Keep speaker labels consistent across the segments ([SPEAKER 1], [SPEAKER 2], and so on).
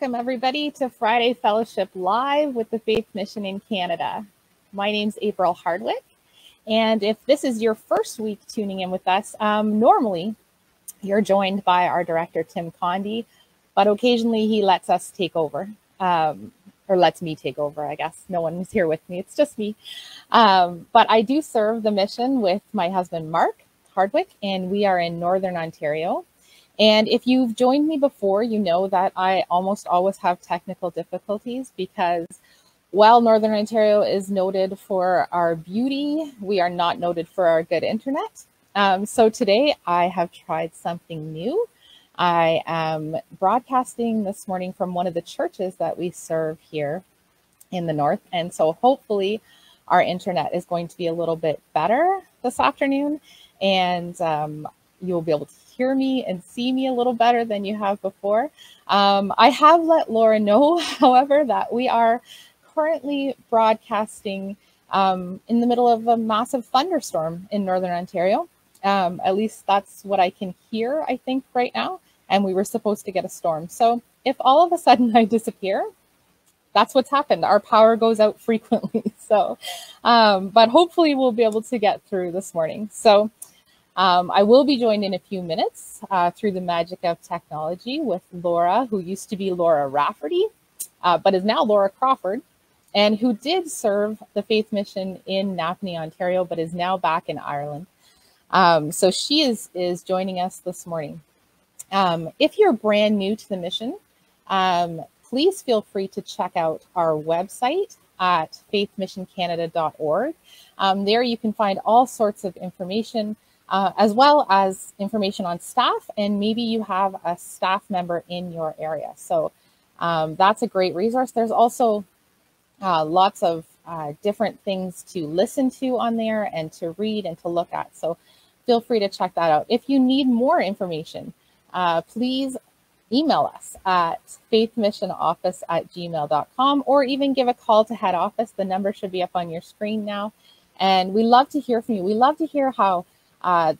[SPEAKER 1] welcome everybody to Friday Fellowship Live with the Faith Mission in Canada. My name's April Hardwick, and if this is your first week tuning in with us, normally you're joined by our director, Tim Condi, but occasionally he lets us take over, or lets me take over, I guess. No one is here with me, it's just me. But I do serve the mission with my husband, Mark Hardwick, and we are in Northern Ontario. And if you've joined me before, you know that I almost always have technical difficulties because while Northern Ontario is noted for our beauty, we are not noted for our good internet. So today I have tried something new. I am broadcasting this morning from one of the churches that we serve here in the north. And so hopefully our internet is going to be a little bit better this afternoon. And you'll be able to hear me and see me a little better than you have before. I have let Laura know, however, that we are currently broadcasting in the middle of a massive thunderstorm in Northern Ontario. At least that's what I can hear, I think, right now. And we were supposed to get a storm. So if all of a sudden I disappear, that's what's happened. Our power goes out frequently. So, but hopefully we'll be able to get through this morning. So I will be joined in a few minutes through the magic of technology with Laura, who used to be Laura Rafferty, but is now Laura Crawford, and who did serve the Faith Mission in Napanee, Ontario, but is now back in Ireland. So she is joining us this morning. If you're brand new to the mission, please feel free to check out our website at faithmissioncanada.org. There you can find all sorts of information, as well as information on staff, and maybe you have a staff member in your area. So that's a great resource. There's also lots of different things to listen to on there and to read and to look at. So feel free to check that out. If you need more information, please email us at faithmissionoffice@gmail.com, or even give a call to head office. The number should be up on your screen now. And we love to hear from you. We love to hear how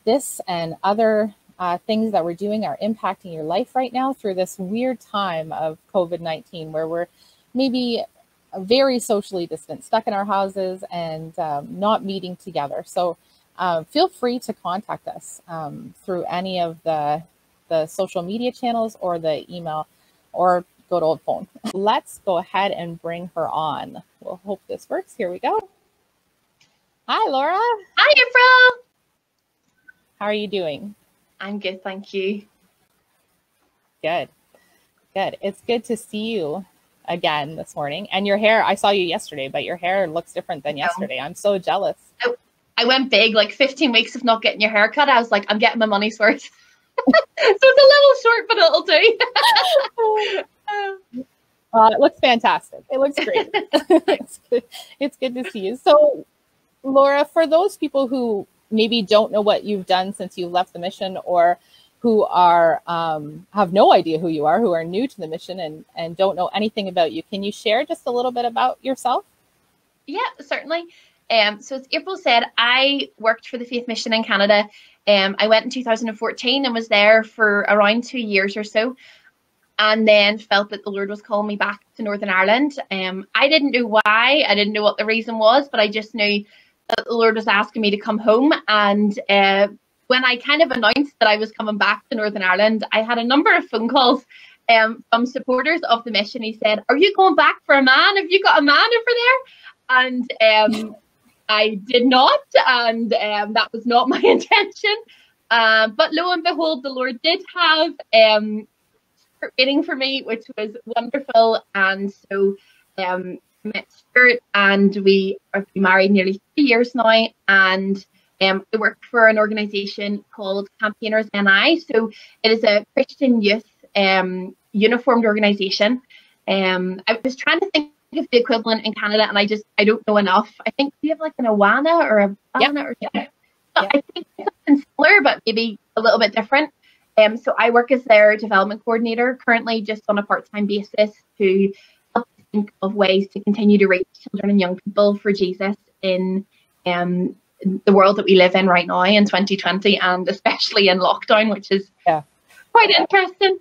[SPEAKER 1] this and other things that we're doing are impacting your life right now through this weird time of COVID-19, where we're maybe very socially distant, stuck in our houses and not meeting together. So feel free to contact us through any of the social media channels or the email, or good old phone. Let's go ahead and bring her on. We'll hope this works. Here we go. Hi, Laura.
[SPEAKER 2] Hi, April.
[SPEAKER 1] How are you doing?
[SPEAKER 2] I'm good, thank you.
[SPEAKER 1] Good. Good. It's good to see you again this morning. And your hair, I saw you yesterday, but your hair looks different than yesterday. I'm so jealous.
[SPEAKER 2] I went big, like 15 weeks of not getting your hair cut. I was like, I'm getting my money's worth. So it's a little short, but it'll do.
[SPEAKER 1] It looks fantastic. It looks great. It's good to see you. So, Laura, for those people who maybe don't know what you've done since you left the mission, or who are have no idea who you are, who are new to the mission and don't know anything about you, can you share just a little bit about yourself?
[SPEAKER 2] Yeah, certainly. So as April said, I worked for the Faith Mission in Canada. I went in 2014 and was there for around 2 years or so, and then felt that the Lord was calling me back to Northern Ireland. I didn't know why, I didn't know what the reason was, but I just knew that the Lord was asking me to come home. And when I kind of announced that I was coming back to Northern Ireland, I had a number of phone calls from supporters of the mission. He said, "Are you going back for a man? Have you got a man over there?" And I did not, and that was not my intention. But lo and behold, the Lord did have waiting for me, which was wonderful. And so met Stuart, and we have been married nearly 3 years now. And I work for an organisation called Campaigners NI. So it is a Christian youth uniformed organisation. I was trying to think of the equivalent in Canada, and I don't know enough. I think we have like an Awana or a Bana, or but I think something similar, but maybe a little bit different. So I work as their development coordinator currently, just on a part-time basis, to help think of ways to continue to reach children and young people for Jesus in the world that we live in right now in 2020, and especially in lockdown, which is quite interesting.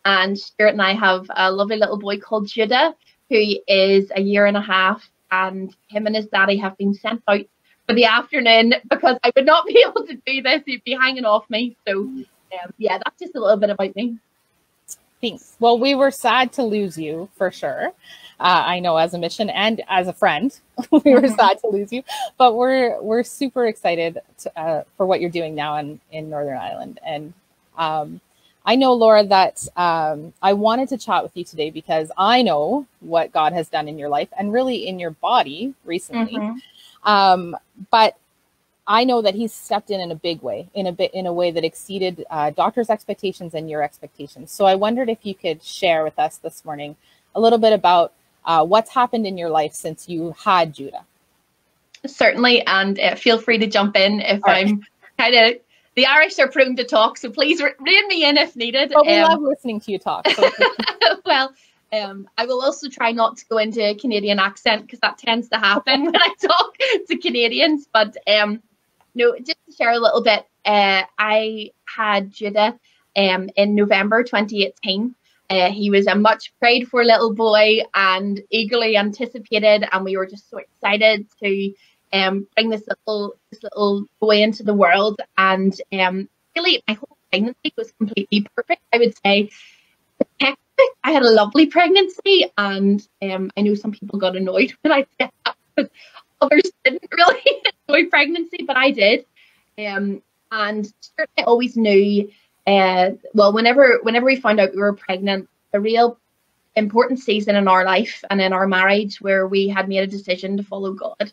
[SPEAKER 2] And Stuart and I have a lovely little boy called Judah, who is a year and a half, and him and his daddy have been sent out for the afternoon because I would not be able to do this. He'd be hanging off me. So yeah, that's just a little bit about me.
[SPEAKER 1] Thanks. Well, we were sad to lose you for sure. I know as a mission and as a friend, we were sad to lose you, but we're super excited for what you're doing now in Northern Ireland. And I know, Laura, that I wanted to chat with you today because I know what God has done in your life and really in your body recently. But I know that He's stepped in a big way, in a way that exceeded doctors' expectations and your expectations. So I wondered if you could share with us this morning a little bit about what's happened in your life since you had Judah.
[SPEAKER 2] Certainly, and feel free to jump in if I'm kind of. The Irish are prone to talk, so please rein me in if needed.
[SPEAKER 1] But we love listening to you talk. So.
[SPEAKER 2] Well, I will also try not to go into a Canadian accent because that tends to happen when I talk to Canadians. But no, just to share a little bit, I had Judah in November 2018. He was a much prayed for little boy and eagerly anticipated, and we were just so excited to bring this little boy into the world. And really, my whole pregnancy was completely perfect. I would say I had a lovely pregnancy, and I know some people got annoyed when I said that, but others didn't really enjoy pregnancy, but I did. And I always knew. Well, whenever we found out we were pregnant, a real important season in our life and in our marriage where we had made a decision to follow God.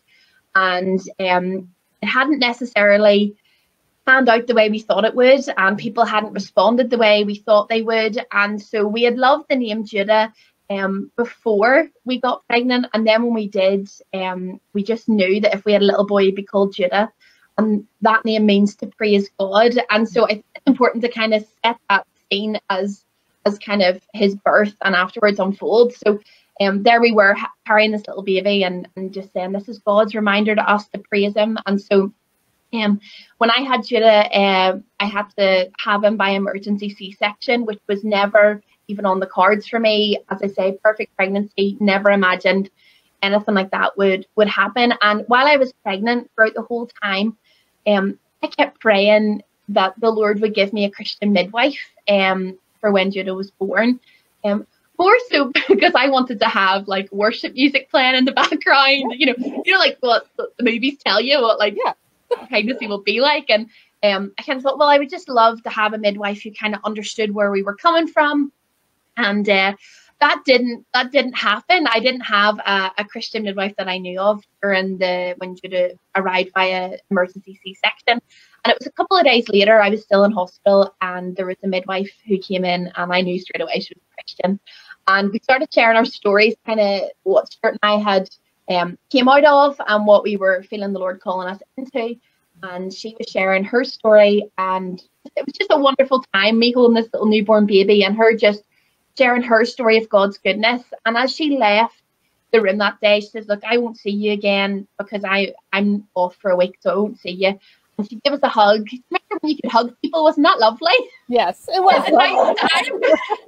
[SPEAKER 2] And it hadn't necessarily panned out the way we thought it would, and people hadn't responded the way we thought they would. And so we had loved the name Judah before we got pregnant, and then when we did, we just knew that if we had a little boy, he'd be called Judah, and that name means to praise God. And so I think it's important to kind of set that scene as kind of his birth and afterwards unfold. So there we were carrying this little baby and just saying, this is God's reminder to us to praise him. And so when I had Judah, I had to have him by emergency C-section, which was never even on the cards for me. As I say, perfect pregnancy, never imagined anything like that would happen. And while I was pregnant throughout the whole time, I kept praying that the Lord would give me a Christian midwife for when Judah was born. More so because I wanted to have like worship music playing in the background, you know, like what the movies tell you what pregnancy will be like. And I kind of thought, well, I would just love to have a midwife who kind of understood where we were coming from. And that didn't happen. I didn't have a Christian midwife that I knew of when Judah arrived via emergency C-section. And it was a couple of days later, I was still in hospital, and there was a midwife who came in, and I knew straight away she was a Christian. And we started sharing our stories, kind of what Stuart and I had came out of and what we were feeling the Lord calling us into. And she was sharing her story, and it was just a wonderful time, me holding this little newborn baby and her just sharing her story of God's goodness. And as she left the room that day, she says, look, I won't see you again because I'm off for a week, so I won't see you. And she gave us a hug. Remember when you could hug people? Wasn't that lovely?
[SPEAKER 1] Yes, it was.
[SPEAKER 2] A nice time. She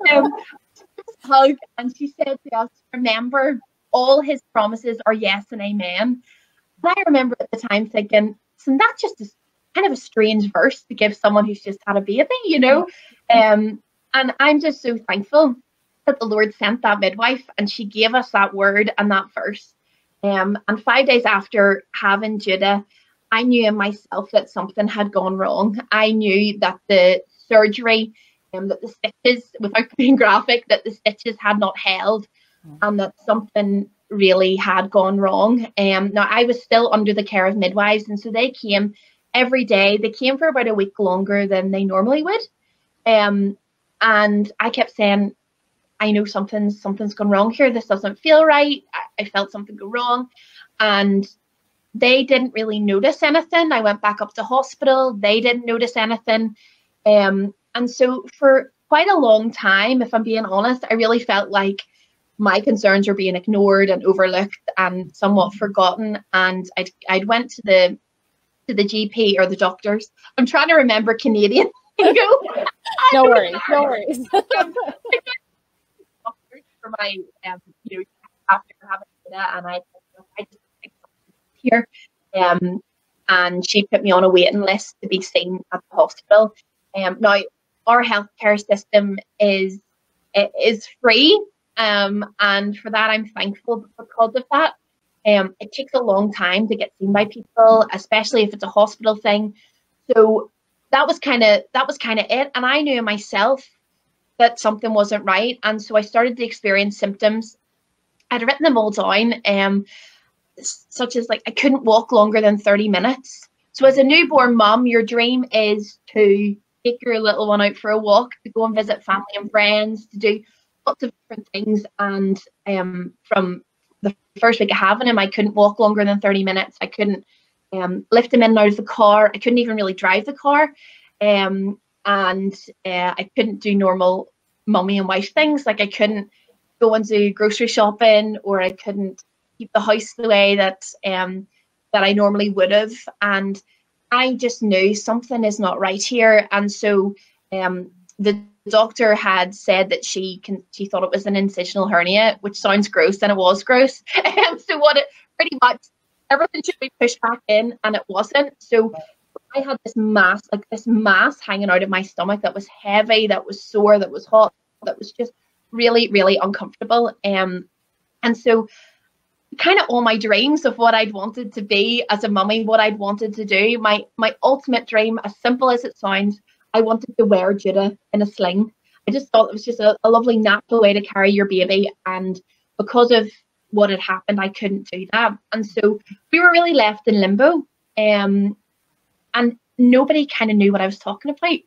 [SPEAKER 2] gave us a hug, and she said to us, remember, all his promises are yes and amen. And I remember at the time thinking, isn't that just kind of a strange verse to give someone who's just had a baby, you know? And I'm just so thankful that the Lord sent that midwife and she gave us that word and that verse. And 5 days after having Judah, I knew in myself that something had gone wrong. I knew that the surgery, that the stitches, without being graphic, that the stitches had not held and that something really had gone wrong. Now, I was still under the care of midwives, and so they came every day. They came for about a week longer than they normally would. And I kept saying, I know something's gone wrong here. This doesn't feel right. I felt something go wrong. And they didn't really notice anything. I went back up to hospital. They didn't notice anything. And so for quite a long time, if I'm being honest, I really felt like my concerns were being ignored and overlooked and somewhat forgotten. And I'd went to the GP or the doctors. I'm trying to remember Canadian.
[SPEAKER 1] No worries, no worries.
[SPEAKER 2] For my, you know, after having that, and I just think here, and she put me on a waiting list to be seen at the hospital. Now our healthcare system is free, and for that I'm thankful because of that. It takes a long time to get seen by people, especially if it's a hospital thing. So that was kind of it, and I knew myself that something wasn't right, and so I started to experience symptoms. I'd written them all down, such as like I couldn't walk longer than 30 minutes. So as a newborn mum, your dream is to take your little one out for a walk, to go and visit family and friends, to do lots of different things. And from the first week of having him, I couldn't walk longer than 30 minutes. I couldn't lift him in and out of the car. I couldn't even really drive the car. And I couldn't do normal mummy and wife things. Like I couldn't go and do grocery shopping, or I couldn't keep the house the way that I normally would have. And I just knew something is not right here. And so the doctor had said that she thought it was an incisional hernia, which sounds gross, and it was gross. So what it pretty much everything should be pushed back in, and it wasn't. So I had this mass hanging out of my stomach that was heavy, that was sore, that was hot, that was just really, really uncomfortable. And so kind of all my dreams of what I'd wanted to be as a mummy, what I'd wanted to do, my ultimate dream, as simple as it sounds, I wanted to wear Judah in a sling. I just thought it was just a lovely natural way to carry your baby. And because of what had happened, I couldn't do that. And so we were really left in limbo. And nobody kind of knew what I was talking about.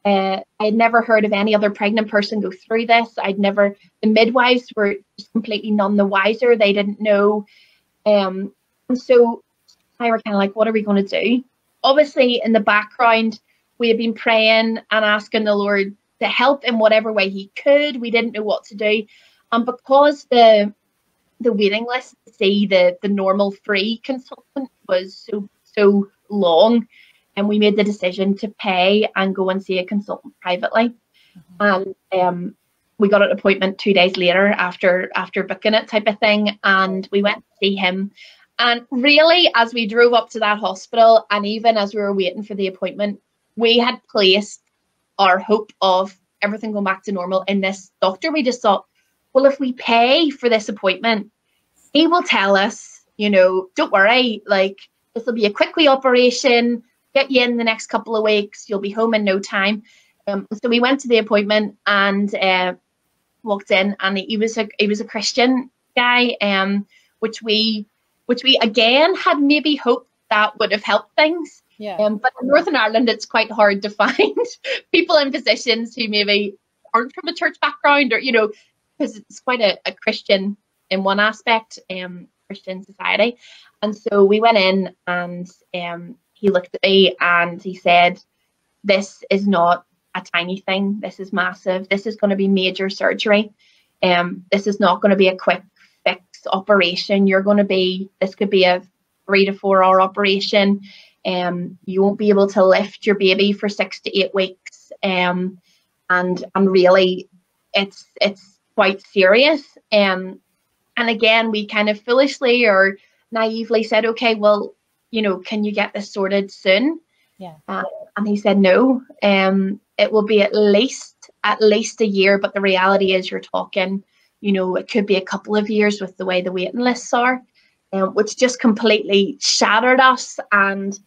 [SPEAKER 2] I had never heard of any other pregnant person go through this. The midwives were just completely none the wiser. They didn't know. And so I were kind of like, what are we going to do? Obviously, in the background, we had been praying and asking the Lord to help in whatever way he could. We didn't know what to do. And because the waiting list to see the normal free consultant was so long, and we made the decision to pay and go and see a consultant privately. And we got an appointment 2 days later after booking it, type of thing. And we went to see him. And really, as we drove up to that hospital, and even as we were waiting for the appointment, we had placed our hope of everything going back to normal in this doctor. We just thought, well, if we pay for this appointment, he will tell us, don't worry, like this will be a quick wee operation, get you in the next couple of weeks, you'll be home in no time. So we went to the appointment and walked in, and he was a Christian guy, which we again had maybe hoped that would have helped things.
[SPEAKER 1] Yeah.
[SPEAKER 2] But in Northern Ireland, it's quite hard to find people in positions who maybe aren't from a church background, or because it's quite a Christian in one aspect, Christian society. And so we went in, and he looked at me and he said, "This is not a tiny thing. This is massive. This is going to be major surgery. This is not going to be a quick fix operation. This could be a 3 to 4 hour operation. You won't be able to lift your baby for 6 to 8 weeks. And really, it's quite serious." And again, we kind of foolishly or naively said, "Okay, well, can you get this sorted soon?"
[SPEAKER 1] Yeah.
[SPEAKER 2] And he said, "No. It will be at least a year, but the reality is you're talking, it could be a couple of years with the way the waiting lists are," which just completely shattered us. And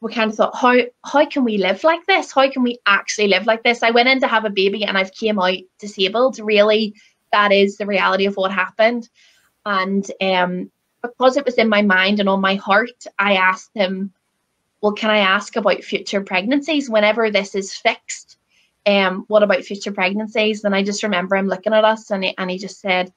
[SPEAKER 2] we kind of thought, how can we live like this? How can we actually live like this? I went in to have a baby and I've came out disabled. Really, that is the reality of what happened. And because it was in my mind and on my heart, I asked him, "Well, can I ask about future pregnancies whenever this is fixed? What about future pregnancies?" And I just remember him looking at us, and he just said,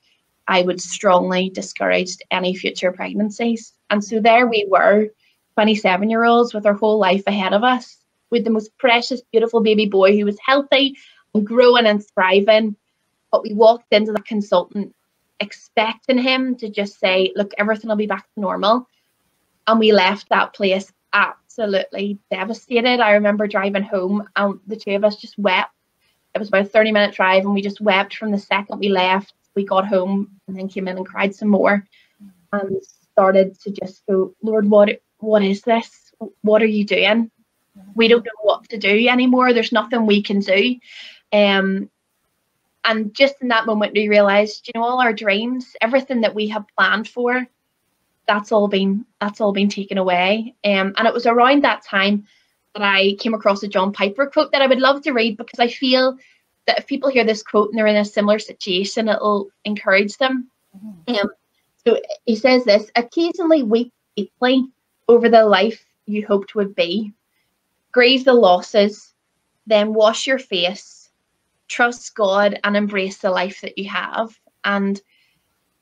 [SPEAKER 2] "I would strongly discourage any future pregnancies." And so there we were, 27-year-olds with our whole life ahead of us, with the most precious, beautiful baby boy who was healthy and growing and thriving. But we walked into the consultant expecting him to just say, "Look, everything will be back to normal." And we left that place absolutely devastated. I remember driving home and the two of us just wept. It was about a 30-minute drive and we just wept from the second we left. We got home and then came in and cried some more and started to just go, Lord, what is this? What are you doing? We don't know what to do anymore. There's nothing we can do. And just in that moment, we realized, you know, all our dreams, everything that we have planned for, that's all been taken away. And it was around that time that I came across a John Piper quote that I would love to read, because I feel that if people hear this quote and they're in a similar situation, it'll encourage them. So he says this: occasionally weep deeply over the life you hoped would be. Grieve the losses, then wash your face, trust God and embrace the life that you have. And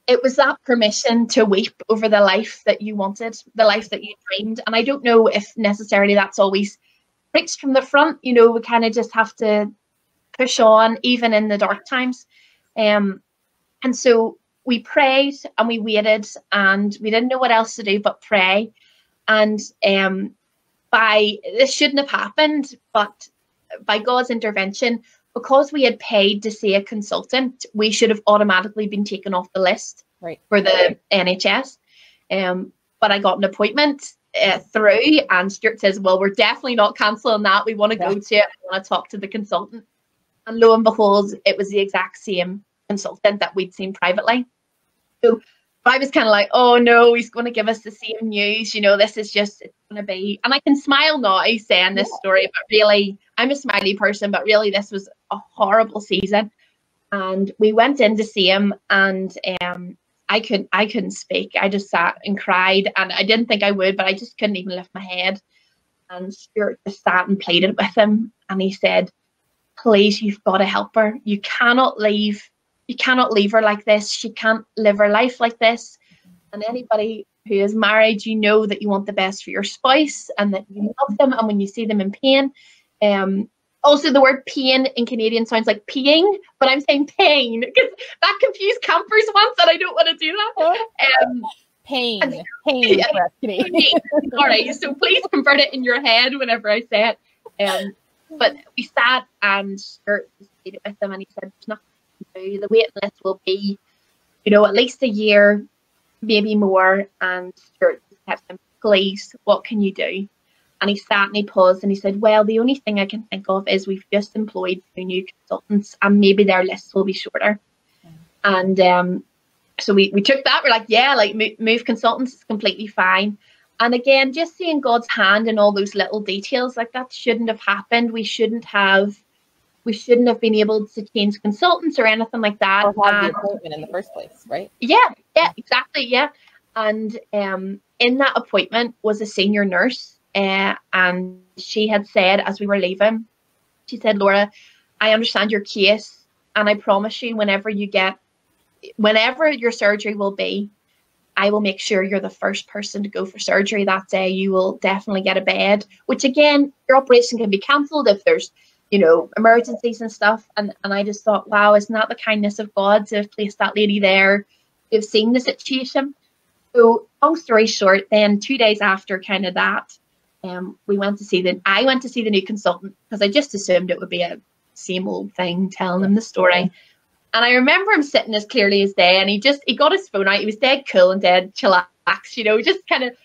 [SPEAKER 2] it was that permission to weep over the life that you wanted, the life that you dreamed. And I don't know if necessarily that's always preached from the front. You know, we kind of just have to push on, even in the dark times. And so we prayed and we waited and we didn't know what else to do but pray. And this shouldn't have happened, but by God's intervention, because we had paid to see a consultant, we should have automatically been taken off the list for the NHS. But I got an appointment through, and Stuart says, well, we're definitely not cancelling that. We want to go to it. We want to talk to the consultant. And lo and behold, it was the exact same consultant that we'd seen privately. So I was kind of like, oh no, he's going to give us the same news. You know, this is just, it's going to be, and I can smile now saying this story, but really, I'm a smiley person, but really this was a horrible season. And we went in to see him, and I couldn't speak. I just sat and cried, and I didn't think I would, but I just couldn't even lift my head. And Stuart just sat and pleaded with him, and he said, please, you've got to help her. You cannot leave her like this. She can't live her life like this. And anybody who is married, you know that you want the best for your spouse and that you love them. And when you see them in pain, also the word pain in Canadian sounds like peeing, but I'm saying pain because that confused campers once, and I don't want to do that.
[SPEAKER 1] Pain.
[SPEAKER 2] All right, so please convert it in your head whenever I say it. But we sat and Stuart stayed with him, and he said, there's nothing to do. The waiting list will be, you know, at least a year, maybe more. And Stuart kept saying, please, what can you do? And he sat and he paused and he said, well, the only thing I can think of is we've just employed 2 new consultants, and maybe their lists will be shorter. And so we took that. We're like, yeah, like move consultants is completely fine. And again, just seeing God's hand in all those little details, like that shouldn't have happened. We shouldn't have been able to change consultants or anything like that.
[SPEAKER 1] Or have the appointment in the first place, right?
[SPEAKER 2] Yeah, exactly, yeah. And in that appointment was a senior nurse, and she had said, as we were leaving, she said, Laura, I understand your case, and I promise you, whenever your surgery will be, I will make sure you're the first person to go for surgery that day. You will definitely get a bed, which again, your operation can be cancelled if there's, you know, emergencies and stuff. And I just thought, wow, isn't that the kindness of God to have placed that lady there, to have seen the situation? So long story short, then 2 days after kind of that, I went to see the new consultant, because I just assumed it would be a same old thing, telling him the story. And I remember him sitting as clearly as day, and he got his phone out. He was dead cool and dead chillax, you know, just kind of,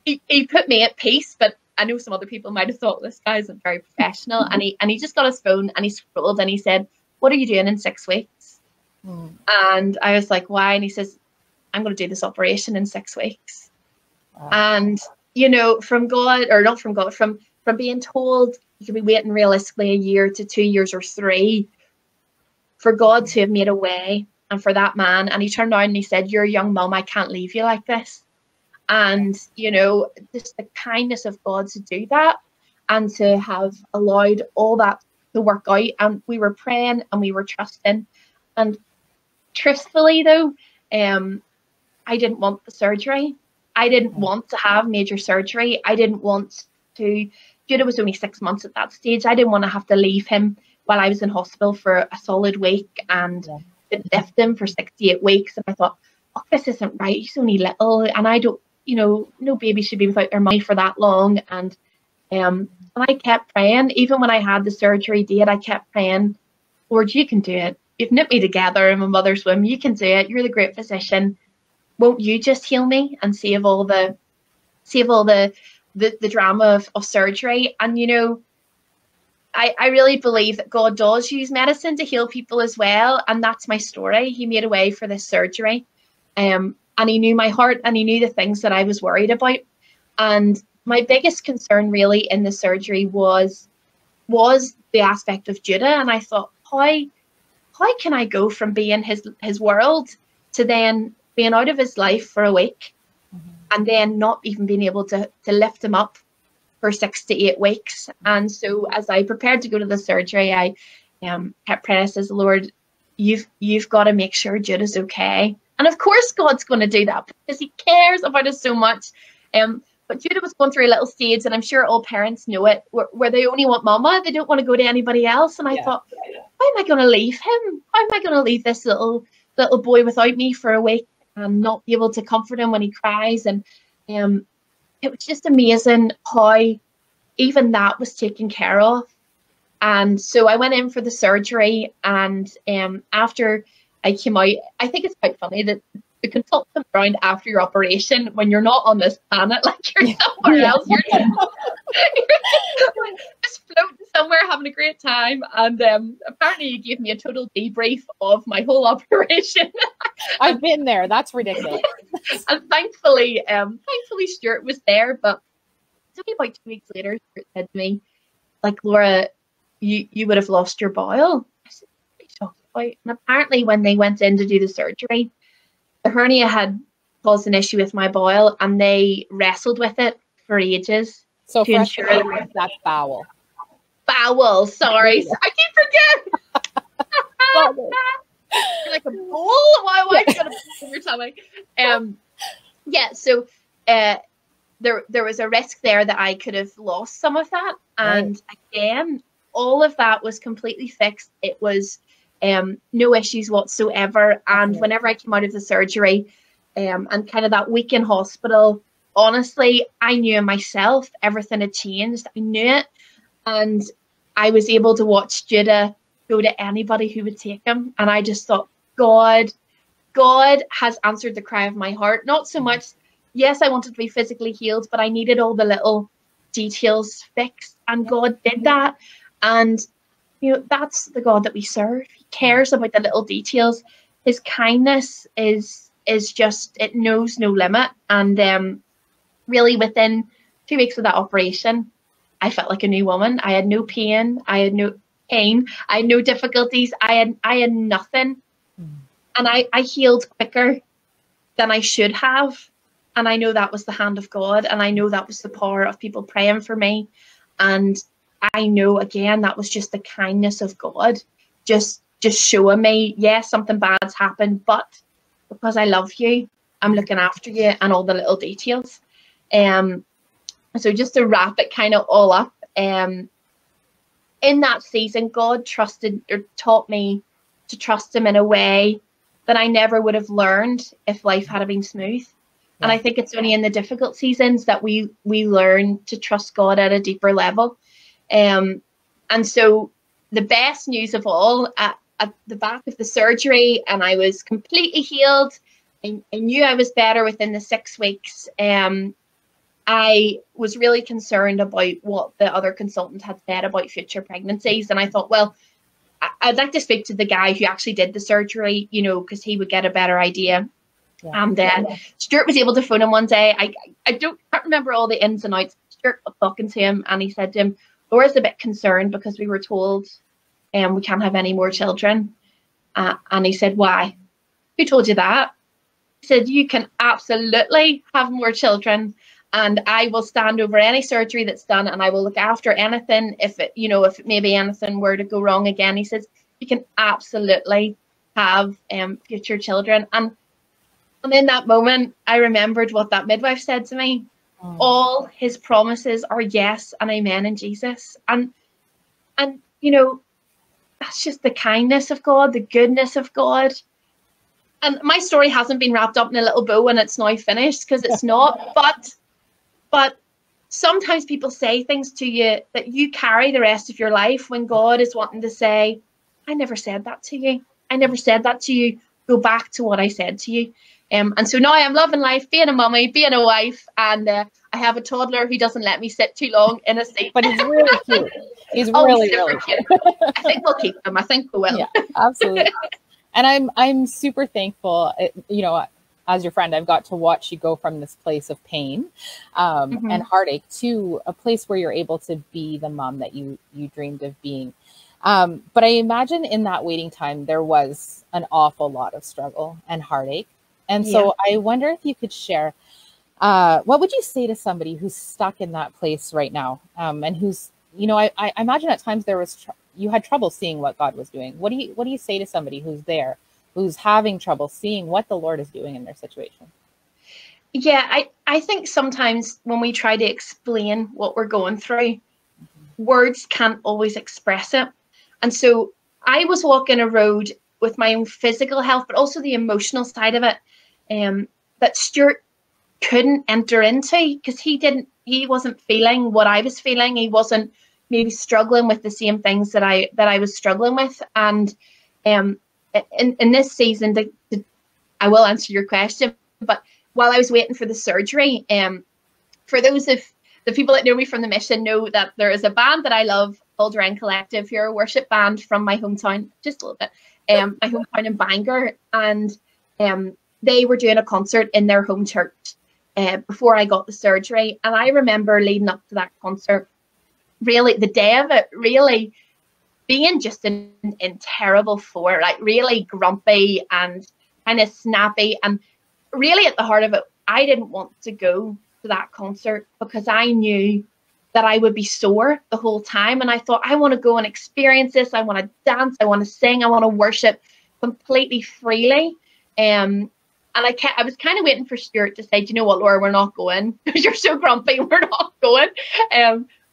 [SPEAKER 2] he put me at peace. But I know some other people might have thought this guy isn't very professional. And he just got his phone and he scrolled and he said, what are you doing in 6 weeks? And I was like, why? And he says, I'm going to do this operation in 6 weeks. And, you know, from being told you could be waiting realistically a year to 2 years or 3, for God to have made a way, and for that man, and he turned around and he said, you're a young mum, I can't leave you like this. And, you know, just the kindness of God to do that, and to have allowed all that to work out. And we were praying and we were trusting. And truthfully though, I didn't want the surgery. I didn't want to have major surgery. I didn't want to, Judah was only 6 months at that stage. I didn't want to have to leave him while I was in hospital for a solid week, and left him for 68 weeks. And I thought, oh, this isn't right. He's only little, and I don't, you know, no baby should be without their mommy for that long. And And I kept praying. Even when I had the surgery date, I kept praying, Lord, you can do it. You've knit me together in my mother's womb. You can do it. You're the great physician. Won't you just heal me and save all the drama of surgery? And you know, I really believe that God does use medicine to heal people as well. And that's my story. He made a way for this surgery. And he knew my heart, and he knew the things that I was worried about. And my biggest concern really in the surgery was the aspect of Judah. And I thought, how can I go from being his world to then being out of his life for a week, and then not even being able to lift him up for 6 to 8 weeks. And so as I prepared to go to the surgery, I kept praying. I says, Lord, you've got to make sure Judah's okay. And of course God's going to do that because he cares about us so much. But Judah was going through a little stage, and I'm sure all parents know it, where they only want mama. They don't want to go to anybody else. And I thought, how am I going to leave him? How am I going to leave this little boy without me for a week and not be able to comfort him when he cries? And it was just amazing how even that was taken care of. And so I went in for the surgery, and after I came out, I think it's quite funny that the consultant around after your operation, when you're not on this planet, like you're somewhere else, you're just floating somewhere having a great time. And apparently you gave me a total debrief of my whole operation.
[SPEAKER 1] I've been there. That's ridiculous.
[SPEAKER 2] And thankfully Stuart was there. But it's only about 2 weeks later, Stuart said to me, like, Laura, you would have lost your bowel. I said, what are you talking about? And apparently when they went in to do the surgery, the hernia had caused an issue with my bowel, and they wrestled with it for ages.
[SPEAKER 1] So to ensure that's bowel.
[SPEAKER 2] Bowel, sorry. I keep forgetting. You're like a bowl? Why have you got a bowl in your stomach? Yeah, so there was a risk there that I could have lost some of that. And again, all of that was completely fixed. It was no issues whatsoever. And whenever I came out of the surgery and kind of that week in hospital, honestly, I knew in myself everything had changed. I knew it. And I was able to watch Judah go to anybody who would take him. And I just thought, God has answered the cry of my heart. Not so much, yes, I wanted to be physically healed, but I needed all the little details fixed. And God did that. And you know, that's the God that we serve. He cares about the little details. His kindness is just, it knows no limit. And really within 2 weeks of that operation, I felt like a new woman. I had no pain. I had no difficulties. I had nothing. And I healed quicker than I should have. And I know that was the hand of God. And I know that was the power of people praying for me. And I know, again, that was just the kindness of God, just showing me, yes, something bad's happened, but because I love you, I'm looking after you, and all the little details. So just to wrap it kind of all up, in that season, God taught me to trust him in a way that I never would have learned if life had been smooth. Yeah. And I think it's only in the difficult seasons that we learn to trust God at a deeper level. And so the best news of all, at the back of the surgery, and I was completely healed. I knew I was better within the 6 weeks. I was really concerned about what the other consultant had said about future pregnancies. And I thought, well, I'd like to speak to the guy who actually did the surgery, you know, because he would get a better idea. Yeah. And then Stuart was able to phone him one day. I can't remember all the ins and outs. Stuart was talking to him, and he said to him, Laura's a bit concerned because we were told we can't have any more children. And he said, why? Who told you that? He said, you can absolutely have more children, and I will stand over any surgery that's done, and I will look after anything if maybe anything were to go wrong again. He says, you can absolutely have future children. And in that moment, I remembered what that midwife said to me. All his promises are yes and amen in Jesus. And you know, that's just the kindness of God, the goodness of God. And my story hasn't been wrapped up in a little bow and it's now finished, because it's not. But sometimes people say things to you that you carry the rest of your life, when God is wanting to say, I never said that to you. I never said that to you. Go back to what I said to you. And so now I'm loving life, being a mummy, being a wife, and I have a toddler who doesn't let me sit too long in a seat.
[SPEAKER 1] But he's really cute. He's
[SPEAKER 2] Oh,
[SPEAKER 1] really,
[SPEAKER 2] super
[SPEAKER 1] really
[SPEAKER 2] cute. I think we'll keep him. I think we will.
[SPEAKER 1] Yeah, absolutely. And I'm super thankful, you know, as your friend, I've got to watch you go from this place of pain and heartache to a place where you're able to be the mom that you dreamed of being. But I imagine in that waiting time, there was an awful lot of struggle and heartache. And so I wonder if you could share, what would you say to somebody who's stuck in that place right now? And who's, you know, I imagine at times there was, you had trouble seeing what God was doing. What do you say to somebody who's there, who's having trouble seeing what the Lord is doing in their situation?
[SPEAKER 2] Yeah, I think sometimes when we try to explain what we're going through, words can't always express it. And so I was walking a road with my own physical health, but also the emotional side of it, that Stuart couldn't enter into, because he wasn't feeling what I was feeling. He wasn't maybe struggling with the same things that I was struggling with. And in this season, I will answer your question, but while I was waiting for the surgery, for those of the people that know me from the mission know that there is a band that I love called Ren Collective, who are a worship band from my hometown, just a little bit, my hometown in Bangor, and they were doing a concert in their home church before I got the surgery. And I remember leading up to that concert, really the day of it, really being just in terrible form, like really grumpy and kind of snappy. And really at the heart of it, I didn't want to go to that concert because I knew that I would be sore the whole time. And I thought, I want to go and experience this. I want to dance. I want to sing. I want to worship completely freely. And I was kind of waiting for Stuart to say, do you know what, Laura, we're not going. You're so grumpy. We're not going.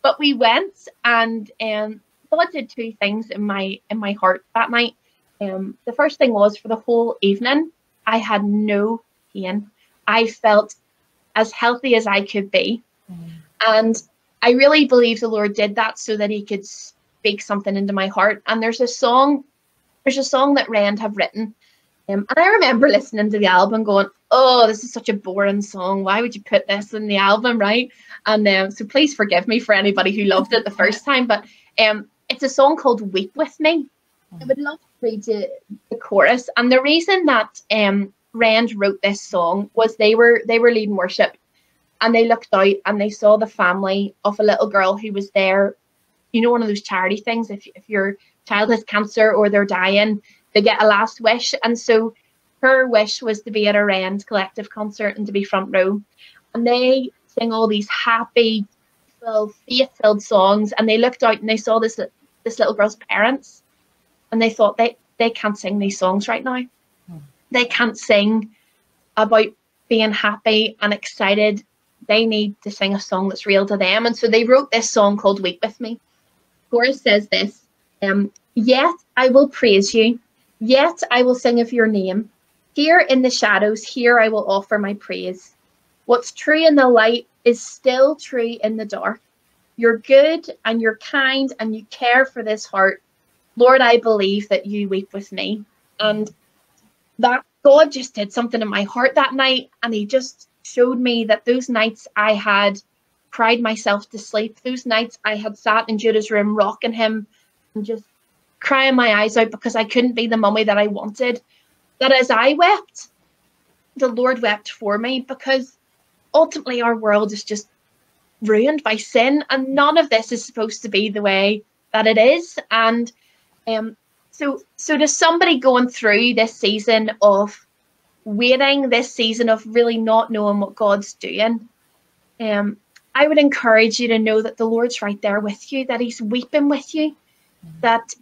[SPEAKER 2] But we went, and God did two things in my heart that night. The first thing was, for the whole evening, I had no pain. I felt as healthy as I could be. And I really believe the Lord did that so that he could speak something into my heart. And there's a song that Rand have written. And I remember listening to the album going, oh, this is such a boring song. Why would you put this in the album, right? And so please forgive me for anybody who loved it the first time. But it's a song called Weep With Me. I would love to read you the chorus. And the reason that Rand wrote this song was they were leading worship, and they looked out and they saw the family of a little girl who was there. You know, one of those charity things, if your child has cancer or they're dying, they get a last wish. And so her wish was to be at a Rand Collective concert and to be front row. And they sing all these happy, faith-filled songs. And they looked out and they saw this little girl's parents. And they thought, they can't sing these songs right now. They can't sing about being happy and excited. They need to sing a song that's real to them. And so they wrote this song called Weep With Me. The chorus says this, yet I will praise you, yet I will sing of your name. Here in the shadows, here I will offer my praise. What's true in the light is still true in the dark. You're good and you're kind and you care for this heart. Lord, I believe that you weep with me. And that God just did something in my heart that night, and he just showed me that those nights I had cried myself to sleep, those nights I had sat in Judah's room rocking him and just crying my eyes out because I couldn't be the mummy that I wanted, that as I wept, the Lord wept for me, because ultimately our world is just ruined by sin, and none of this is supposed to be the way that it is. And so to somebody going through this season of waiting, this season of really not knowing what God's doing, I would encourage you to know that the Lord's right there with you, that he's weeping with you, that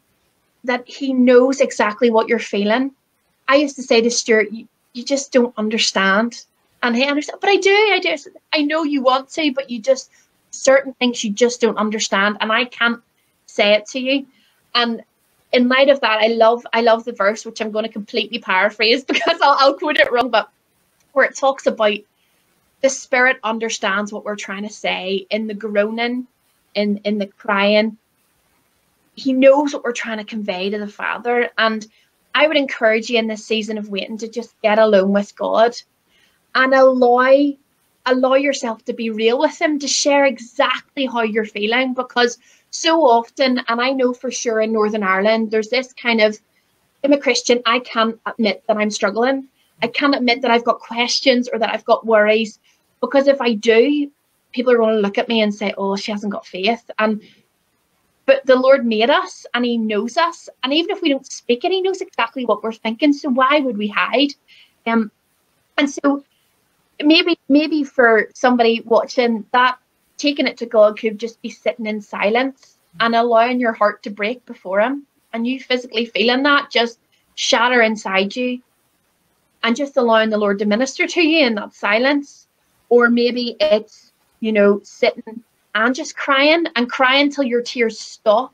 [SPEAKER 2] he knows exactly what you're feeling. I used to say to Stuart, you just don't understand. And he understood, but I do. I know you want to, but you just, certain things you just don't understand. And I can't say it to you. And in light of that, I love the verse, which I'm going to completely paraphrase because I'll quote it wrong, but where it talks about the Spirit understands what we're trying to say in the groaning, in the crying. He knows what we're trying to convey to the Father. And I would encourage you in this season of waiting to just get alone with God and allow yourself to be real with him, to share exactly how you're feeling, because so often, and I know for sure in Northern Ireland, there's this kind of, I'm a Christian, I can't admit that I'm struggling. I can't admit that I've got questions or that I've got worries, because if I do, people are going to look at me and say, oh, she hasn't got faith. But the Lord made us and he knows us. And even if we don't speak it, he knows exactly what we're thinking. So why would we hide? And so maybe for somebody watching that, taking it to God could just be sitting in silence and allowing your heart to break before him, and you physically feeling that just shatter inside you, and just allowing the Lord to minister to you in that silence. Or maybe it's, sitting and just crying till your tears stop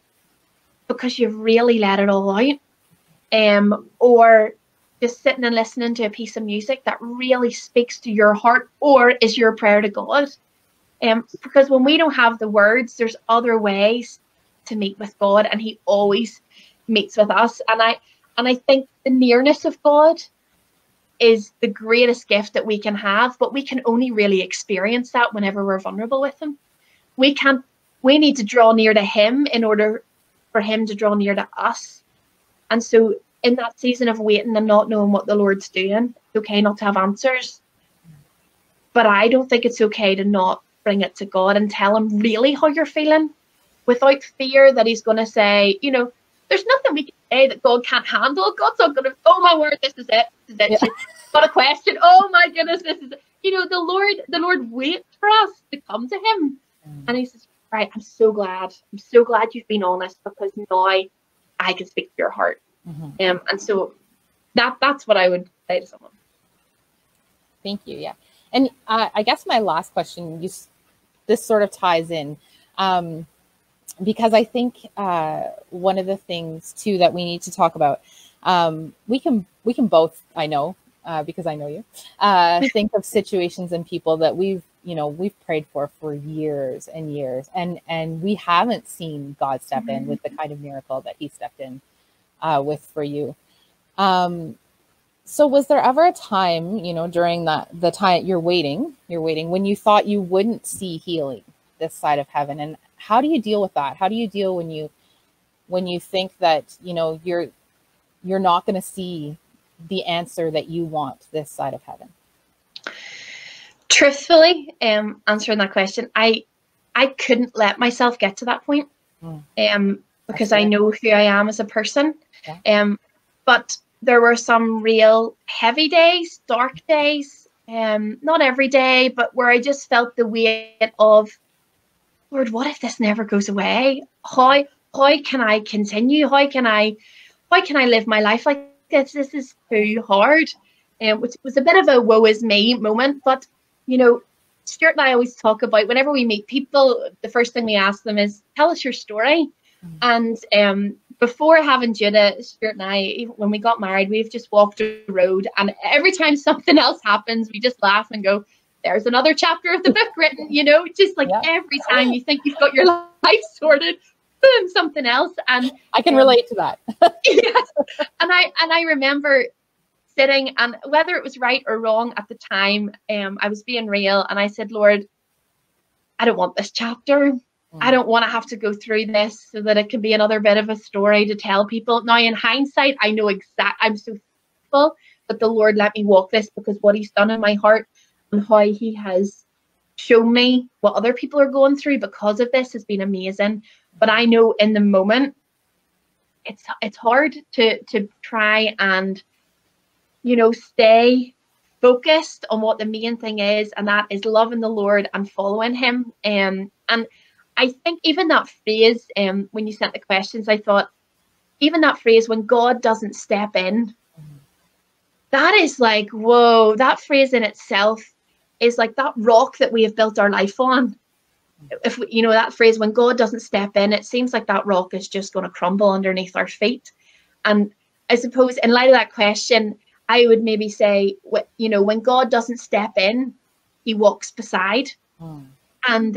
[SPEAKER 2] because you've really let it all out. Or just sitting and listening to a piece of music that really speaks to your heart or is your prayer to God. Because when we don't have the words, there's other ways to meet with God, and he always meets with us. And I think the nearness of God is the greatest gift that we can have, but we can only really experience that whenever we're vulnerable with him. We need to draw near to him in order for him to draw near to us. And so in that season of waiting and not knowing what the Lord's doing, it's okay not to have answers. But I don't think it's okay to not bring it to God and tell him really how you're feeling, without fear that he's going to say, there's nothing we can say that God can't handle. God's not going to, oh my word, this is it. Yeah. She's got a question. Oh my goodness, this is it. The Lord waits for us to come to him. And he says, right, I'm so glad you've been honest, because now I can speak to your heart. And so that's what I would say to someone.
[SPEAKER 1] Thank you. Yeah. And I guess my last question, this sort of ties in, because I think one of the things too that we need to talk about, we can both, I know, because I know you, think of situations and people that we've prayed for years and years, and we haven't seen God step in with the kind of miracle that he stepped in with for you. So was there ever a time, during the time you're waiting when you thought you wouldn't see healing this side of heaven? And how do you deal with that? How do you deal when you think that, you're not going to see the answer that you want this side of heaven?
[SPEAKER 2] Truthfully, answering that question, I couldn't let myself get to that point, because I know who I am as a person. Yeah. But there were some real heavy days, dark days, not every day, but where I just felt the weight of, Lord, what if this never goes away? How can I continue? How can I live my life like this? This is too hard. Which was a bit of a woe is me moment. But, Stuart and I always talk about, whenever we meet people, the first thing we ask them is, tell us your story. And before having Judah, Stuart and I, even when we got married, we've just walked the road, and every time something else happens, we just laugh and go, there's another chapter of the book written, just like every time you think you've got your life sorted, boom, something else. And
[SPEAKER 1] I can relate to that.
[SPEAKER 2] Yes. And I remember sitting, and whether it was right or wrong at the time, I was being real, and I said, Lord, I don't want this chapter. I don't want to have to go through this so that it can be another bit of a story to tell people. Now, in hindsight, I know I'm so thankful that the Lord let me walk this, because what he's done in my heart and how he has shown me what other people are going through because of this has been amazing. But I know in the moment, it's hard to try and, stay focused on what the main thing is, and that is loving the Lord and following him. And I think even that phrase, when you sent the questions, I thought, even that phrase, when God doesn't step in, that is like, whoa, that phrase in itself is like that rock that we have built our life on. If we, that phrase, when God doesn't step in, it seems like that rock is just going to crumble underneath our feet. And I suppose in light of that question, I would maybe say, when God doesn't step in, he walks beside. And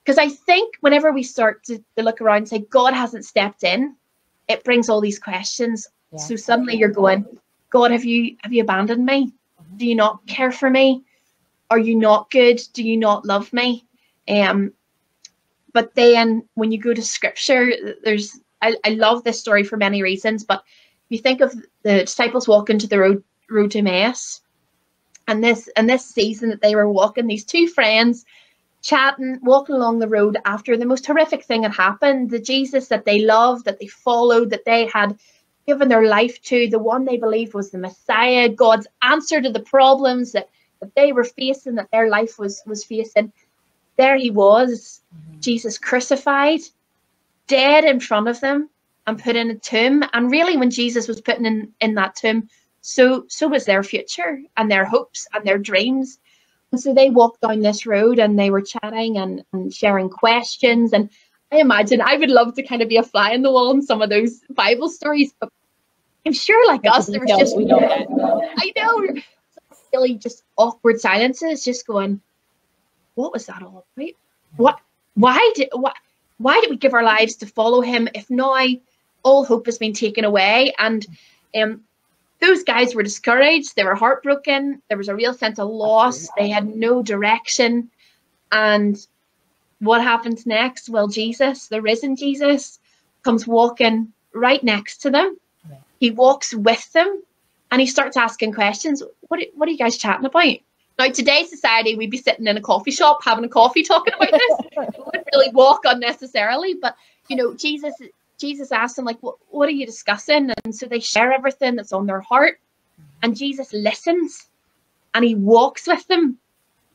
[SPEAKER 2] because I think whenever we start to look around and say God hasn't stepped in, it brings all these questions. Yeah. So suddenly you're going, God, have you abandoned me? Do you not care for me? Are you not good? Do you not love me? But then when you go to scripture, I love this story for many reasons, but you think of the disciples walking to the road to Emmaus, and this season that they were walking, these two friends chatting, walking along the road after the most horrific thing had happened, the Jesus that they loved, that they followed, that they had given their life to, the one they believed was the Messiah, God's answer to the problems that they were facing, that their life was facing. There he was, Jesus crucified, dead in front of them and put in a tomb. And really when Jesus was put in that tomb, so was their future and their hopes and their dreams. And so they walked down this road and they were chatting and sharing questions. And I imagine I would love to kind of be a fly in the wall in some of those Bible stories, but I'm sure like us, there was just, I know, really just awkward silences, just going, what was that all about? Why did we give our lives to follow him if now all hope has been taken away? And those guys were discouraged. They were heartbroken. There was a real sense of loss. They had no direction. And what happens next? Well, Jesus, the risen Jesus, comes walking right next to them. Yeah. He walks with them and he starts asking questions. What are you guys chatting about? Now, today's society, we'd be sitting in a coffee shop having a coffee talking about this. We wouldn't really walk unnecessarily. But, you know, Jesus asked them, like, what are you discussing? And so they share everything that's on their heart. And Jesus listens and he walks with them.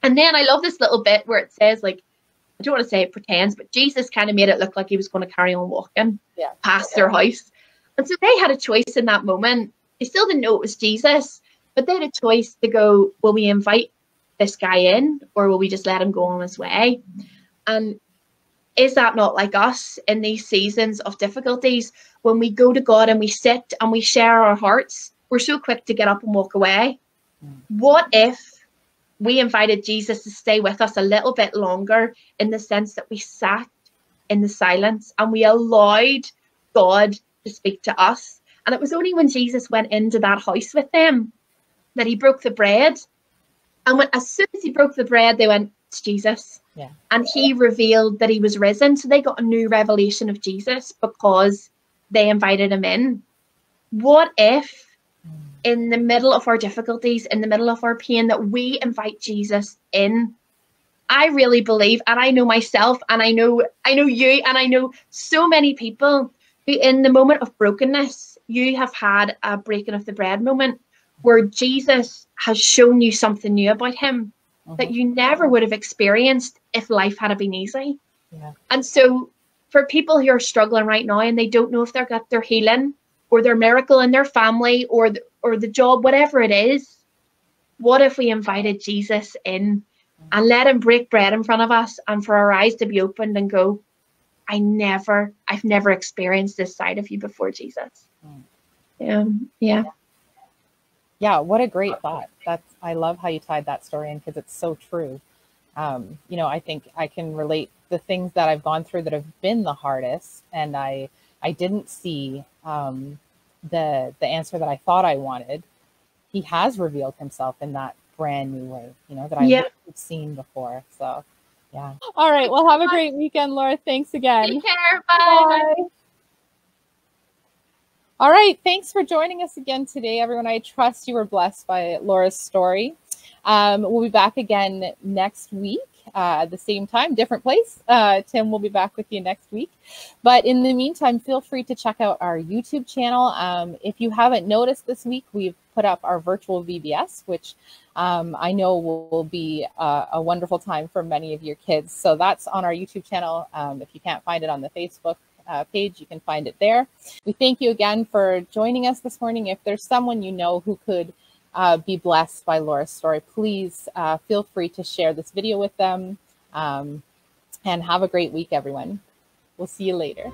[SPEAKER 2] And then I love this little bit where it says, like, I don't want to say it pretends, but Jesus kind of made it look like he was going to carry on walking past their house. And so they had a choice in that moment. They still didn't know it was Jesus, but they had a choice to go, will we invite this guy in or will we just let him go on his way? And is that not like us in these seasons of difficulties? When we go to God and we sit and we share our hearts, we're so quick to get up and walk away. What if we invited Jesus to stay with us a little bit longer, in the sense that we sat in the silence and we allowed God to speak to us? And it was only when Jesus went into that house with them that he broke the bread. And as soon as he broke the bread, they went, it's Jesus. Yeah. And he revealed that he was risen. So they got a new revelation of Jesus because they invited him in. What if in the middle of our difficulties, in the middle of our pain, that we invite Jesus in? I really believe, and I know myself, and I know you, and I know so many people who in the moment of brokenness, you have had a breaking of the bread moment where Jesus has shown you something new about him that you never would have experienced if life had been easy. Yeah. And so for people who are struggling right now and they don't know if they've got their healing or their miracle in their family or the job, whatever it is, what if we invited Jesus in and let him break bread in front of us and for our eyes to be opened and go, I've never experienced this side of you before, Jesus.
[SPEAKER 1] Yeah, what a great thought. I love how you tied that story in because it's so true. You know, I think I can relate the things that I've gone through that have been the hardest, and I didn't see the answer that I thought I wanted. He has revealed himself in that brand new way, you know, that I wouldn't have seen before. So, yeah. All right. Well, have a great weekend, Laura. Thanks again.
[SPEAKER 2] Take care. Bye.
[SPEAKER 1] Bye. All right. Thanks for joining us again today, everyone. I trust you were blessed by Laura's story. We'll be back again next week at the same time, different place. Tim will be back with you next week. But in the meantime, feel free to check out our YouTube channel. If you haven't noticed this week, we've put up our virtual VBS, which I know will be a wonderful time for many of your kids. So that's on our YouTube channel. If you can't find it on the Facebook page, you can find it there. We thank you again for joining us this morning. If there's someone you know who could be blessed by Laura's story, please feel free to share this video with them, and have a great week, everyone. We'll see you later.